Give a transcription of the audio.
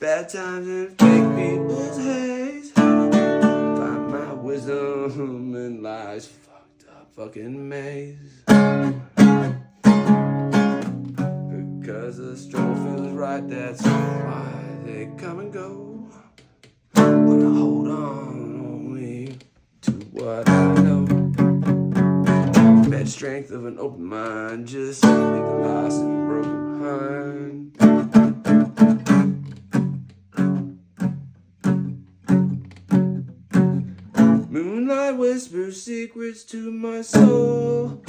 bad times and fake people's haze. Find my wisdom in life's fucked up fucking maze. Because the stroll feels right, that's why they come and go. But I hold on only to what I know. Bad strength of an open mind, just like the lost and broken heart. Moonlight whispers secrets to my soul.